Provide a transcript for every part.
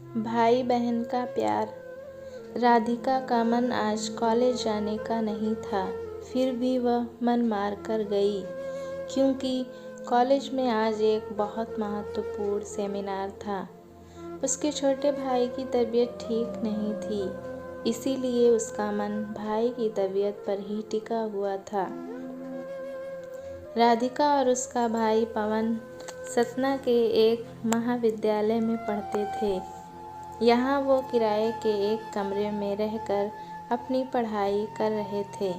भाई बहन का प्यार। राधिका का मन आज कॉलेज जाने का नहीं था, फिर भी वह मन मार कर गई, क्योंकि कॉलेज में आज एक बहुत महत्वपूर्ण सेमिनार था। उसके छोटे भाई की तबीयत ठीक नहीं थी, इसीलिए उसका मन भाई की तबीयत पर ही टिका हुआ था। राधिका और उसका भाई पवन सतना के एक महाविद्यालय में पढ़ते थे। यहाँ वो किराए के एक कमरे में रहकर अपनी पढ़ाई कर रहे थे।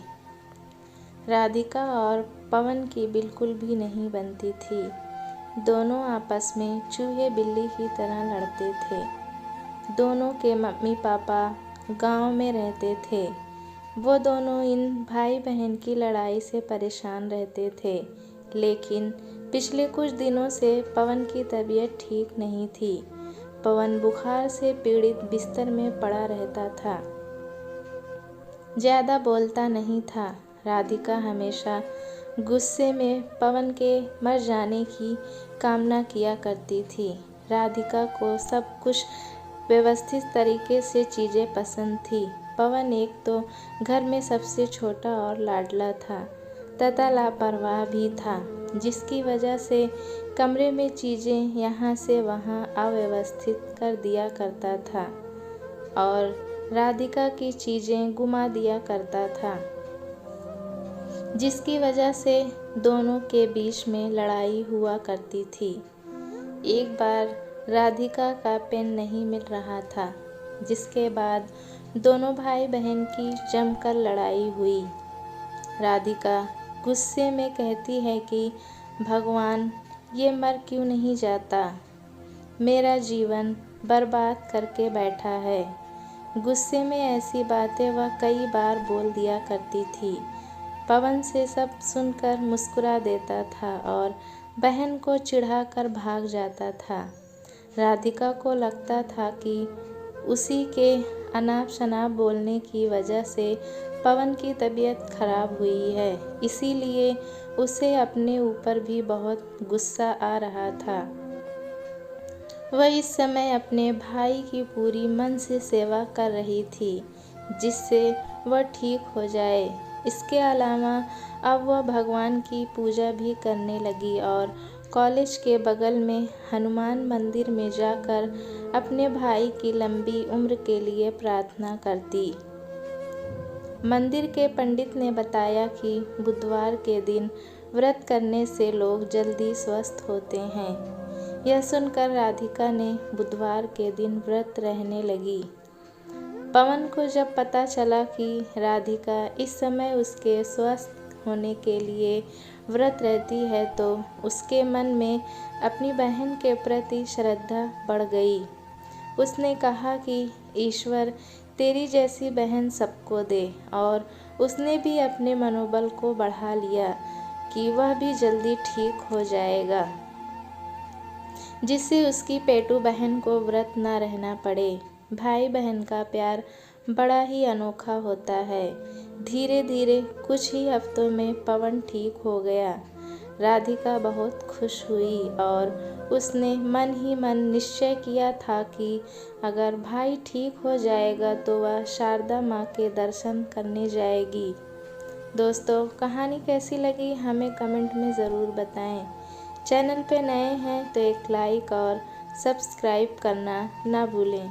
राधिका और पवन की बिल्कुल भी नहीं बनती थी। दोनों आपस में चूहे बिल्ली की तरह लड़ते थे। दोनों के मम्मी पापा गांव में रहते थे। वो दोनों इन भाई बहन की लड़ाई से परेशान रहते थे, लेकिन पिछले कुछ दिनों से पवन की तबीयत ठीक नहीं थी। पवन बुखार से पीड़ित बिस्तर में पड़ा रहता था। ज़्यादा बोलता नहीं था। राधिका हमेशा गुस्से में पवन के मर जाने की कामना किया करती थी। राधिका को सब कुछ व्यवस्थित तरीके से चीज़ें पसंद थी। पवन एक तो घर में सबसे छोटा और लाडला था तथा लापरवाह भी था, जिसकी वजह से कमरे में चीज़ें यहाँ से वहाँ अव्यवस्थित कर दिया करता था और राधिका की चीज़ें गुमा दिया करता था, जिसकी वजह से दोनों के बीच में लड़ाई हुआ करती थी। एक बार राधिका का पेन नहीं मिल रहा था, जिसके बाद दोनों भाई बहन की जमकर लड़ाई हुई। राधिका गुस्से में कहती है कि भगवान, ये मर क्यों नहीं जाता, मेरा जीवन बर्बाद करके बैठा है। गुस्से में ऐसी बातें वह कई बार बोल दिया करती थी। पवन से सब सुनकर मुस्कुरा देता था और बहन को चिढ़ाकर भाग जाता था। राधिका को लगता था कि उसी के अनाप शनाप बोलने की वजह से पवन की तबीयत खराब हुई है, इसीलिए उसे अपने ऊपर भी बहुत गुस्सा आ रहा था। वह इस समय अपने भाई की पूरी मन से सेवा कर रही थी, जिससे वह ठीक हो जाए। इसके अलावा अब वह भगवान की पूजा भी करने लगी और कॉलेज के बगल में हनुमान मंदिर में जाकर अपने भाई की लंबी उम्र के लिए प्रार्थना करती। मंदिर के पंडित ने बताया कि बुधवार के दिन व्रत करने से लोग जल्दी स्वस्थ होते हैं। यह सुनकर राधिका ने बुधवार के दिन व्रत रहने लगी। पवन को जब पता चला कि राधिका इस समय उसके स्वस्थ होने के लिए व्रत रहती है, तो उसके मन में अपनी बहन के प्रति श्रद्धा बढ़ गई। उसने कहा कि ईश्वर तेरी जैसी बहन सबको दे, और उसने भी अपने मनोबल को बढ़ा लिया कि वह भी जल्दी ठीक हो जाएगा, जिससे उसकी पेटू बहन को व्रत न रहना पड़े। भाई बहन का प्यार बड़ा ही अनोखा होता है। धीरे धीरे कुछ ही हफ्तों में पवन ठीक हो गया। राधिका बहुत खुश हुई और उसने मन ही मन निश्चय किया था कि अगर भाई ठीक हो जाएगा तो वह शारदा माँ के दर्शन करने जाएगी। दोस्तों, कहानी कैसी लगी हमें कमेंट में ज़रूर बताएं। चैनल पे नए हैं तो एक लाइक और सब्सक्राइब करना ना भूलें।